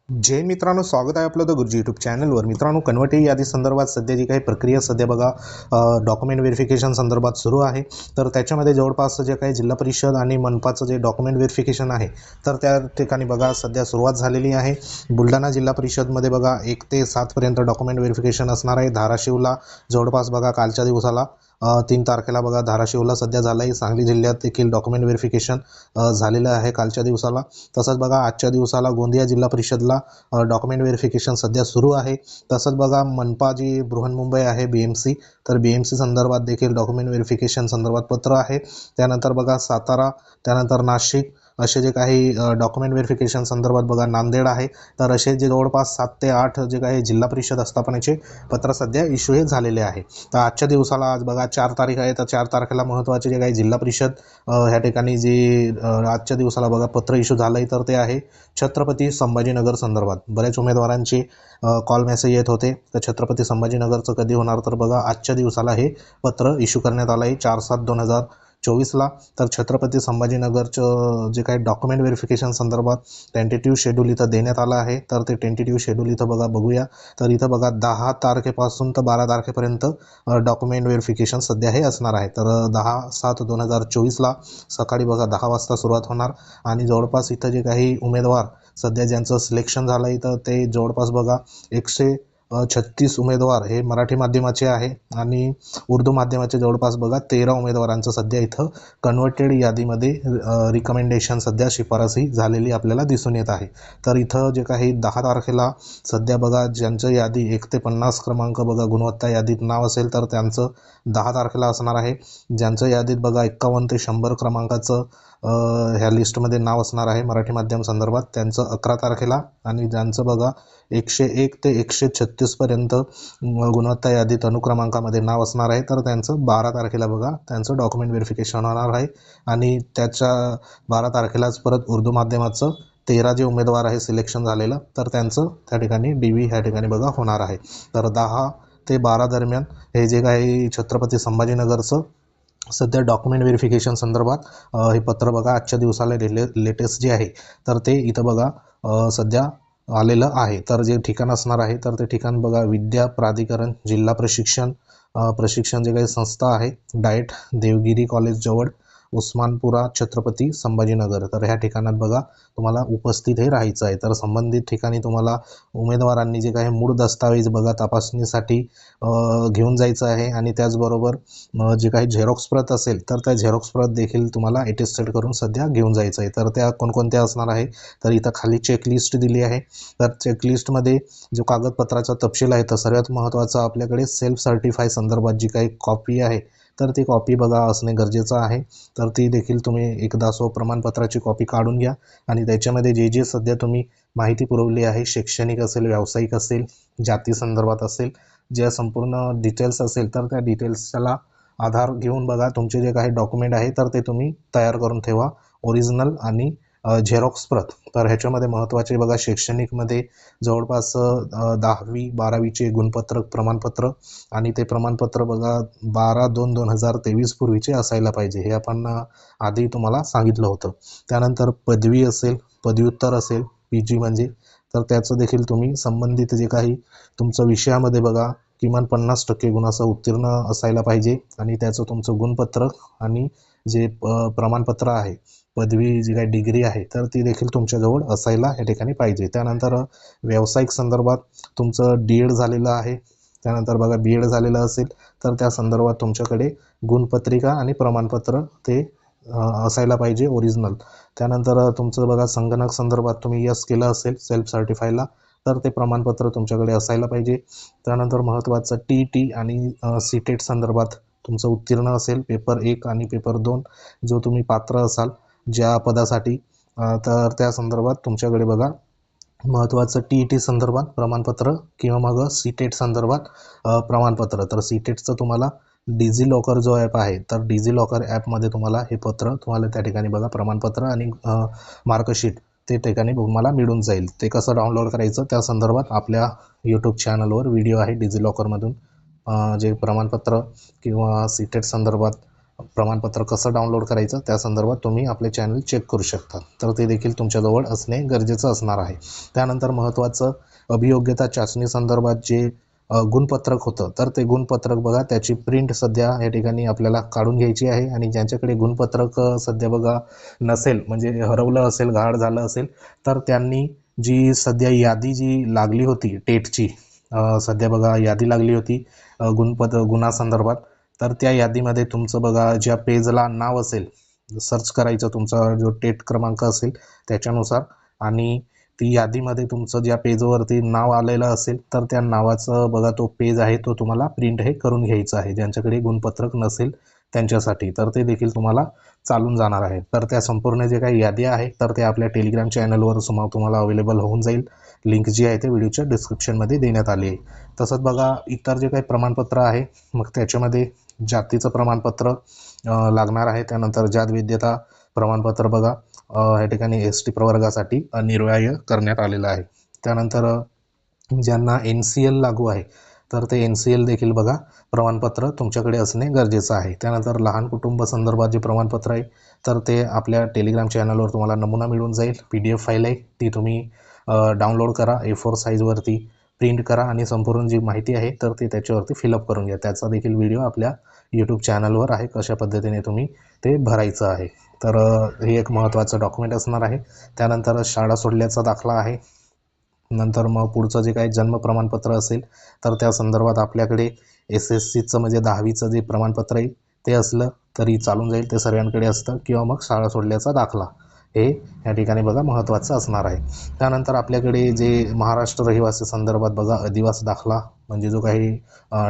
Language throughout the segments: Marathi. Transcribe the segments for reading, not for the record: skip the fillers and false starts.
जय मित्रांनो, स्वागत आहे आपलं द गुरुजी यूट्यूब चॅनलवर. मित्रांनो, कन्व्हर्टी यादी संदर्भात सध्या जी काही प्रक्रिया सध्या बघा डॉक्युमेंट व्हेरिफिकेशन संदर्भात सुरू आहे. तर त्याच्यामध्ये जवळपास जे काही जिल्हा परिषद आणि मनपाचं जे डॉक्युमेंट व्हेरिफिकेशन आहे, तर त्या ठिकाणी बघा सध्या सुरुवात झालेली आहे. बुलढाणा जिल्हा परिषदमध्ये बघा 1 ते 7 पर्यंत डॉक्युमेंट व्हेरिफिकेशन असणार आहे. धाराशिवला जवळपास बघा कालच्या दिवसाला 3 तारखेला बघा धाराशिवला सध्या झालं आहे. सांगली जिल्ह्यात देखील डॉक्युमेंट व्हेरिफिकेशन झालेलं आहे कालच्या दिवसाला. तसंच बघा आजच्या दिवसाला गोंदिया जिल्हा परिषदला डॉक्युमेंट व्हेरिफिकेशन सध्या सुरू आहे. तसंच बघा मनपा जी बृहन्मुंबई आहे BMC, तर BMC संदर्भात देखील डॉक्युमेंट व्हेरिफिकेशन संदर्भात पत्र आहे. त्यानंतर बघा सातारा, त्यानंतर नाशिक असे जे काही डॉक्युमेंट व्हेरिफिकेशन संदर्भात बघा नांदेड आहे. तर असे जे जवळपास 7 ते 8 जे काही जिल्हा परिषद आस्थापनेचे पत्र सध्या इश्यू हे झालेले आहे. तर आजच्या दिवसाला आज बघा 4 तारीख आहे. तर 4 तारखेला महत्त्वाचे जे काही जिल्हा परिषद ह्या ठिकाणी जी आजच्या दिवसाला बघा पत्र इश्यू झालं आहे, तर ते आहे छत्रपती संभाजीनगर संदर्भात. बऱ्याच उमेदवारांचे कॉल मेसेज येत होते. तर छत्रपती संभाजीनगरचं कधी होणार, तर बघा आजच्या दिवसाला हे पत्र इश्यू करण्यात आलं आहे 4/7/2024ला. तर छत्रपती संभाजीनगरचं जे काही डॉक्युमेंट व्हेरिफिकेशन संदर्भात टेंटेटिव्ह शेड्यूल इथं देण्यात आलं आहे. तर ते टेंटेटिव्ह शेड्यूल इथं बघा बघूया. तर इथं बघा 10 तारखेपासून तर 12 तारखेपर्यंत डॉक्युमेंट व्हेरिफिकेशन सध्या हे असणार आहे. तर 10/7/2024ला सकाळी बघा 10 वाजता सुरुवात होणार. आणि जवळपास इथं जे काही उमेदवार सध्या ज्यांचं सिलेक्शन झालं आहे, तर ते जवळपास बघा 136 उमेदवार हे मराठी माध्यमाचे आहे आणि उर्दू माध्यमाचे जवळपास बघा 13 उमेदवारांचं सध्या इथं कन्व्हर्टेड यादीमध्ये रिकमेंडेशन सध्या शिफारसही झालेली आपल्याला दिसून येत आहे. तर इथं जे काही 10 तारखेला सध्या बघा ज्यांचं यादी 1 ते 50 क्रमांक बघा गुणवत्ता यादीत नाव असेल, तर त्यांचं 10 तारखेला असणार आहे. ज्यांचं यादीत बघा 51 ते 100 क्रमांकाचं ह्या लिस्टमध्ये नाव असणार आहे मराठी माध्यम संदर्भात, त्यांचं 11 तारखेला. आणि ज्यांचं बघा 101 ते 136 पर्यंत गुणवत्ता यादीत अनुक्रमांकामध्ये नाव असणार आहे, तर त्यांचं 12 तारखेला बघा त्यांचं डॉक्युमेंट व्हेरिफिकेशन होणार आहे. आणि त्याच्या 12 तारखेलाच परत उर्दू माध्यमाचं 13 जे उमेदवार आहे सिलेक्शन झालेलं, तर त्यांचं त्या ठिकाणी DV ह्या ठिकाणी बघा होणार आहे. तर 10 ते 12 दरम्यान हे जे काही छत्रपती संभाजीनगरचं सध्या डॉक्युमेंट व्हेरिफिकेशन संदर्भात हे पत्र बघा आजच्या दिवसाला लेटेस्ट जे आहे, तर ते इथं बघा सध्या आलेलं आहे. तर जे ठिकाण असणार आहे, तर ते ठिकाण बघा विद्या प्राधिकरण जिल्हा प्रशिक्षण जे काही संस्था आहे डाएट देवगिरी कॉलेज जवळ उस्मानपुरा छत्रपती संभाजीनगर. तर ह्या ठिकाणात बघा तुम्हाला उपस्थित हे राहायचं आहे. तर संबंधित ठिकाणी तुम्हाला उमेदवारांनी जे काही मूळ दस्तावेज बघा तपासणीसाठी घेऊन जायचं आहे. आणि त्याचबरोबर जे काही झेरॉक्स प्रत असेल, तर त्या झेरॉक्स प्रत देखील तुम्हाला अटेस्टेड करून सध्या घेऊन जायचं आहे. तर त्या कोणकोणत्या असणार आहे, तर इथं खाली चेकलिस्ट दिली आहे. तर चेकलिस्टमध्ये जो कागदपत्राचा तपशील आहे, तर सर्वात महत्त्वाचं आपल्याकडे सेल्फ सर्टिफाय संदर्भात जी काही कॉपी आहे, तर ती कॉपी बघा असणे गरजेचं आहे. तर ती देखील तुम्ही एकदा प्रमाणपत्राची कॉपी काढून घ्या. आणि त्याच्यामध्ये जे जे सध्या तुम्ही माहिती पुरवली आहे, शैक्षणिक असेल, व्यावसायिक असेल, जाती संदर्भात असेल, ज्या संपूर्ण डिटेल्स असेल, तर त्या डिटेल्सला आधार घेऊन बघा तुमचे जे काही डॉक्युमेंट आहे, तर ते तुम्ही तयार करून ठेवा ओरिजिनल आणि झेरॉक्स प्रत. तर ह्याच्यामध्ये महत्त्वाचे बघा शैक्षणिकमध्ये जवळपास 10वी 12वीचे गुणपत्रक प्रमाणपत्र, आणि ते प्रमाणपत्र बघा 12/2/2023 पूर्वीचे असायला पाहिजे, हे आपण आधी तुम्हाला सांगितलं होतं. त्यानंतर पदवी असेल, पदव्युत्तर असेल, PG म्हणजे, तर त्याचं देखील तुम्ही संबंधित जे काही तुमचं विषयामध्ये बघा किमान 50% गुणाचं उत्तीर्ण असायला पाहिजे. आणि त्याचं तुमचं गुणपत्रक आणि जे प्रमाणपत्र आहे, पदवी जी काही डिग्री आहे, तर ती देखील तुमच्याजवळ असायला या ठिकाणी पाहिजे. त्यानंतर व्यावसायिक संदर्भात तुमचं D.Ed झालेलं आहे, त्यानंतर बघा B.Ed झालेलं असेल, तर त्या संदर्भात तुमच्याकडे गुणपत्रिका आणि प्रमाणपत्र ते असायला पाहिजे ओरिजिनल. त्यानंतर तुमचं बघा संगणक संदर्भात तुम्ही यस केलं असेल सेल्फ सर्टिफायला, तर ते प्रमाणपत्र तुमच्याकडे असायला पाहिजे. त्यानंतर महत्त्वाचं TET आणि CTET संदर्भात तुमचं उत्तीर्ण असेल पेपर 1 आणि पेपर 2, जो तुम्ही पात्र असाल ज्या पदासाठी, तर त्या संदर्भात तुमच्याकडे बघा महत्त्वाचं TET संदर्भात प्रमाणपत्र किंवा मग CTET संदर्भात प्रमाणपत्र. तर CTETचं तुम्हाला डिजिलॉकर जो ॲप आहे, तर डिजिलॉकर ॲपमध्ये तुम्हाला हे पत्र तुम्हाला त्या ठिकाणी बघा प्रमाणपत्र आणि मार्कशीट ते ठिकाणी तुम्हाला मिळून जाईल. ते कसं डाउनलोड करायचं त्या संदर्भात आपल्या यूट्यूब चॅनलवर व्हिडिओ आहे डिजिलॉकरमधून जे प्रमाणपत्र किंवा CTET संदर्भात प्रमाणपत्र कसं डाउनलोड करायचं त्या संदर्भात तुम्ही आपले चॅनल चेक करू शकता, तर ते देखील तुमच्याजवळ असणे गरजेचं असणार आहे. त्यानंतर महत्त्वाचं अभियोग्यता चाचणी संदर्भात जे गुणपत्रक होतं, तर ते गुणपत्रक बघा त्याची प्रिंट सध्या या ठिकाणी आपल्याला काढून घ्यायची आहे. आणि ज्यांच्याकडे गुणपत्रक सध्या बघा नसेल, म्हणजे हरवलं असेल, गहाळ झालं असेल, तर त्यांनी जी सध्या यादी जी लागली होती टेटची, सध्या बघा यादी लागली होती गुणासंदर्भात, तर त्या यादीमध्ये तुमचं बघा ज्या पेजला नाव असेल, सर्च करायचं तुमचा जो टेट क्रमांक असेल त्याच्यानुसार, आणि ती यादीमध्ये तुमचं ज्या पेजवरती नाव आलेलं असेल, तर त्या नावाचं बघा तो पेज आहे तो तुम्हाला प्रिंट हे करून घ्यायचं आहे. ज्यांच्याकडे गुणपत्रक नसेल त्यांच्यासाठी, तर ते देखील तुम्हाला चालून जाणार आहे. तर त्या संपूर्ण जे काही यादी आहे, तर ते आपल्या टेलिग्राम चॅनलवर तुम्हाला अवेलेबल होऊन जाईल. लिंक जी आहे ते व्हिडिओच्या डिस्क्रिप्शनमध्ये देण्यात आली आहे. तसंच बघा इतर जे काही प्रमाणपत्र आहे, मग त्याच्यामध्ये जातीचं प्रमाणपत्र लागणार आहे. त्यानंतर जात वैधता प्रमाणपत्र बघा या ठिकाणी एस टी प्रवर्गासाठी निर्वाह करण्यात आलेलं आहे. त्यानंतर ज्यांना NCL लागू आहे, तर ते NCL देखील बघा प्रमाणपत्र तुमच्याकडे असणे गरजेचं आहे. त्यानंतर लहान कुटुंब संदर्भात जे प्रमाणपत्र आहे, तर ते आपल्या टेलिग्राम चॅनलवर तुम्हाला नमुना मिळून जाईल. PDF फाईल आहे ती तुम्ही डाउनलोड करा, A4 साईजवरती प्रिंट करा आणि संपूर्ण जी माहिती आहे तर ती त्याच्यावरती फिलअप करून घ्या. त्याचा देखील व्हिडिओ आपल्या यूट्यूब चॅनलवर आहे, कशा पद्धतीने तुम्ही ते भरायचं आहे. तर हे एक महत्त्वाचं डॉक्युमेंट असणार आहे. त्यानंतर शाळा सोडल्याचा दाखला आहे. नंतर मग पुढचं जे काही जन्म प्रमाणपत्र असेल, तर त्या संदर्भात आपल्याकडे SSCचं म्हणजे 10वीचं जे प्रमाणपत्र आहे ते असलं तरी चालून जाईल, ते सर्वांकडे असतं, किंवा मग शाळा सोडल्याचा दाखला हे या ठिकाणी बघा महत्त्वाचं असणार आहे. त्यानंतर आपल्याकडे जे महाराष्ट्र रहिवासी संदर्भात बघा अधिवास दाखला म्हणजे जो काही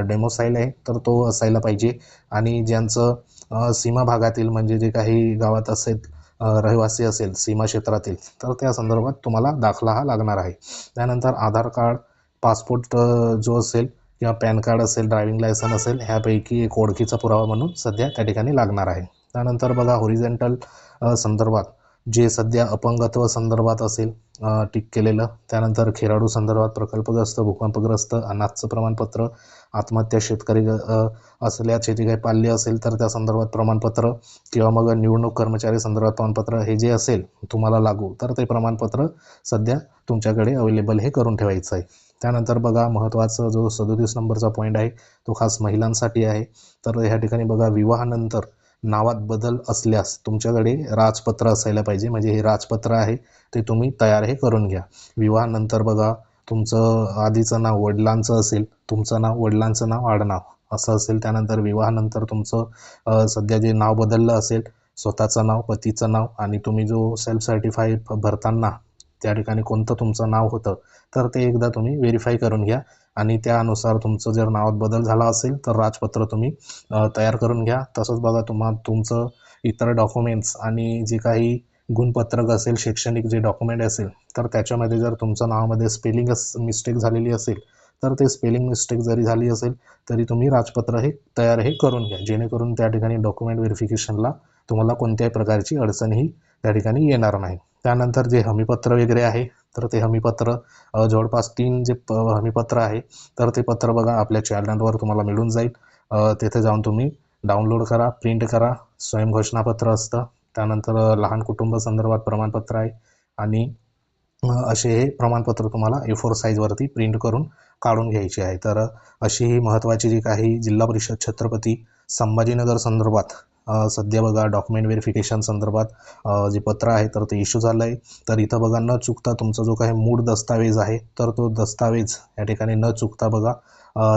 डेमोसाईल आहे तर तो असायला पाहिजे. आणि ज्यांचं सीमा भागातील म्हणजे जे काही गावात असेल रहिवासी असेल सीमा क्षेत्रातील, तर त्या संदर्भात तुम्हाला दाखला हा लागणार आहे. त्यानंतर आधार कार्ड, पासपोर्ट जो असेल किंवा पॅन कार्ड असेल, ड्रायव्हिंग लायसन असेल, ह्यापैकी एक ओळखीचा पुरावा म्हणून सध्या त्या ठिकाणी लागणार आहे. त्यानंतर बघा हॉरिझॉन्टल संदर्भात जे सध्या अपंगत्व संदर्भात असेल टिक केलेलं, त्यानंतर खेळाडू संदर्भात प्रकल्पग्रस्त, भूकंपग्रस्त, अनाथचं प्रमाणपत्र, आत्महत्या शेतकरी असल्याचे जे काही पाल्य असेल तर त्या संदर्भात प्रमाणपत्र, किंवा मग निवडणूक कर्मचारी संदर्भात प्रमाणपत्र, हे जे असेल तुम्हाला लागू, तर ते प्रमाणपत्र सध्या तुमच्याकडे अवेलेबल हे करून ठेवायचं आहे. त्यानंतर बघा महत्त्वाचा जो 37 नंबरचा पॉईंट आहे तो खास महिलांसाठी आहे. तर ह्या ठिकाणी बघा विवाहानंतर नावात बदल असल्यास तुमच्याकडे राजपत्र असायला पाहिजे. म्हणजे हे राजपत्र आहे ते तुम्ही तयार हे करून घ्या. विवाहानंतर बघा तुमचं आधीचं नाव वडिलांचं असेल, तुमचं नाव वडिलांचं नाव आडनाव असं असेल. त्यानंतर विवाहानंतर तुमचं सध्या जे नाव बदललं असेल, स्वतःचं नाव, पतीचं नाव, आणि तुम्ही जो सेल्फ सर्टिफाय भरताना त्या ठिकाणी कोणतं तुमचं नाव होतं तर ते एकदा तुम्ही व्हेरीफाय करून घ्या. आणि त्यानुसार तुमचं जर नावात बदल झाला असेल तर राजपत्र तुम्ही तयार करून घ्या. तसंच बघा तुमचं इतर डॉक्युमेंट्स आणि जे काही गुणपत्रक असेल, शैक्षणिक जे डॉक्युमेंट असेल, तर त्याच्यामध्ये जर तुमच्या नावामध्ये स्पेलिंग मिस्टेक झालेली असेल, तर ते स्पेलिंग मिस्टेक जरी झाली असेल तरी तुम्ही राजपत्र हे तयार हे करून घ्या, जेणेकरून त्या ठिकाणी डॉक्युमेंट व्हेरिफिकेशनला तुम्हाला कोणत्याही प्रकारची अडचणही त्या ठिकाणी येणार नाही. त्यानंतर जे हमीपत्र वगैरे आहे, तर ते हमीपत्र जवळपास 3 जे हमीपत्र आहे, तर ते पत्र बघा आपल्या चॅनलवर तुम्हाला मिळून जाईल. तिथे जाऊन तुम्ही डाउनलोड करा, प्रिंट करा. स्वयंघोषणापत्र असतं, त्यानंतर लहान कुटुंब संदर्भात प्रमाणपत्र आहे, आणि असे हे प्रमाणपत्र तुम्हाला A4 साईजवरती प्रिंट करून काढून घ्यायचे आहे. तर अशी ही महत्त्वाची जी काही जिल्हा परिषद छत्रपती संभाजीनगर संदर्भात सध्या बघा डॉक्युमेंट व्हेरिफिकेशन संदर्भात जे पत्र आहे तर ते इश्यू झालं आहे. तर इथं बघा न चुकता तुमचा जो काही मूळ दस्तावेज आहे तर तो दस्तावेज या ठिकाणी न चुकता बघा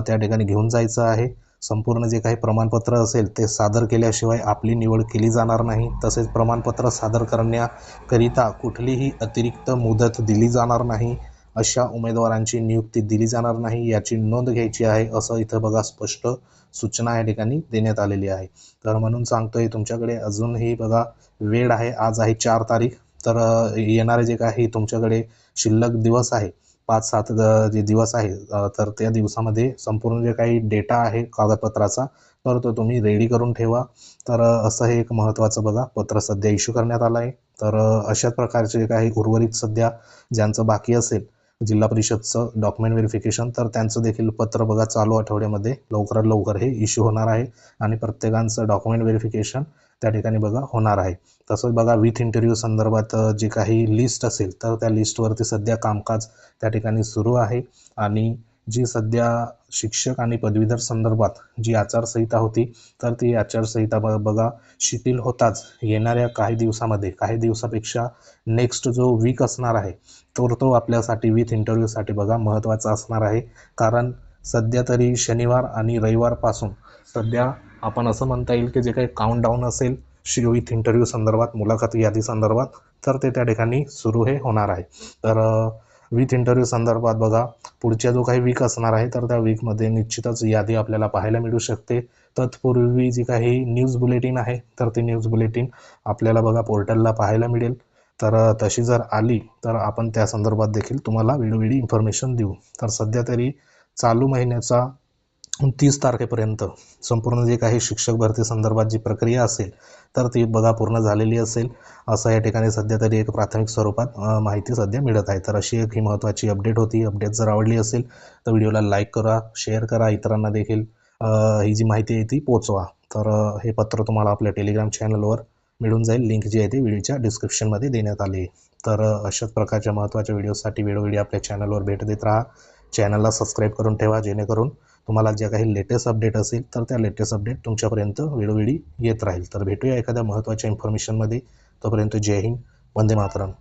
त्या ठिकाणी घेऊन जायचं आहे. संपूर्ण जे काही प्रमाणपत्र असेल ते सादर केल्याशिवाय आपली निवड केली जाणार नाही. तसेच प्रमाणपत्र सादर करण्याकरिता कुठलीही अतिरिक्त मुदत दिली जाणार नाही. अशा उमेदवारांची नियुक्ती दिली जाणार नाही याची नोंद घ्यायची आहे, असं इथं बघा स्पष्ट सूचना या ठिकाणी देण्यात आलेली आहे. तर म्हणून सांगतोय तुमच्याकडे अजूनही बघा वेळ आहे. आज आहे 4 तारीख. तर येणारे जे काही तुमच्याकडे शिल्लक दिवस आहे, 5-7 जे दिवस आहे, तर त्या दिवसामध्ये संपूर्ण जे काही डेटा आहे कागदपत्राचा तर तो तुम्ही रेडी करून ठेवा. तर असं हे एक महत्त्वाचं बघा पत्र सध्या इश्यू करण्यात आलं आहे. तर अशाच प्रकारचे काही उर्वरित सध्या ज्यांचं बाकी असेल जिल्हा परिषदचं डॉक्युमेंट व्हेरिफिकेशन, तर त्यांचं देखील पत्र बघा चालू आठवड्यामध्ये लवकरात लवकर हे इश्यू होणार आहे आणि प्रत्येकांचं डॉक्युमेंट व्हेरिफिकेशन त्या ठिकाणी बघा होणार आहे. तसंच बघा विथ इंटरव्ह्यू संदर्भात जे काही लिस्ट असेल तर त्या लिस्टवरती सध्या कामकाज त्या ठिकाणी सुरू आहे आणि जी सध्या शिक्षक आणि पदवीधर संदर्भात जी आचारसंहिता होती तर ती आचारसंहिता बघा शिथिल होताच येणाऱ्या काही दिवसामध्ये, काही दिवसापेक्षा नेक्स्ट जो वीक असणार आहे तर तो आपल्यासाठी विथ इंटरव्ह्यूसाठी बघा महत्त्वाचा असणार आहे. कारण सध्या तरी शनिवार आणि रविवारपासून सध्या आपण असं म्हणता येईल की जे काही काउंटडाऊन असेल विथ इंटरव्ह्यू संदर्भात, मुलाखत यादी संदर्भात, तर ते त्या ठिकाणी सुरू हे होणार आहे. तर विथ इंटरव्ह्यू संदर्भात बघा पुढच्या जो काही वीक असणार आहे तर त्या वीकमध्ये निश्चितच यादी आपल्याला पाहायला मिळू शकते. तत्पूर्वी जी काही न्यूज बुलेटिन आहे तर ती न्यूज बुलेटिन आपल्याला बघा पोर्टलला पाहायला मिळेल. तर तशी जर आली तर आपण त्या संदर्भात देखील तुम्हाला वेळोवेळी इन्फॉर्मेशन देऊ. तर सध्या तरी चालू महिन्याचा 30 तारखेपर्यंत संपूर्ण जे काही शिक्षक भरती संदर्भात जी प्रक्रिया असेल तर ती बघा पूर्ण झालेली असेल असं या ठिकाणी सध्या तरी एक प्राथमिक स्वरूपात माहिती सध्या मिळत आहे. तर अशी एक ही महत्त्वाची अपडेट होती. अपडेट जर आवडली असेल तर व्हिडिओला लाईक करा, शेअर करा, इतरांना देखील ही जी माहिती आहे ती पोचवा. तर हे पत्र तुम्हाला आपल्या टेलिग्राम चॅनलवर मिळून जाईल. लिंक जी आहे ती व्हिडिओच्या डिस्क्रिप्शनमध्ये देण्यात आली आहे. तर अशाच प्रकारच्या महत्त्वाच्या व्हिडिओसाठी वेळोवेळी आपल्या चॅनलवर भेट देत राहा. चॅनलला सबस्क्राईब करून ठेवा जेणेकरून तुम्हाला ज्या काही लेटेस्ट अपडेट असेल तर त्या लेटेस्ट अपडेट तुमच्यापर्यंत वेळोवेळी येत राहील. तर भेटूया एखाद्या महत्त्वाच्या इन्फॉर्मेशनमध्ये. तोपर्यंत जय हिंद, वंदे मातरम.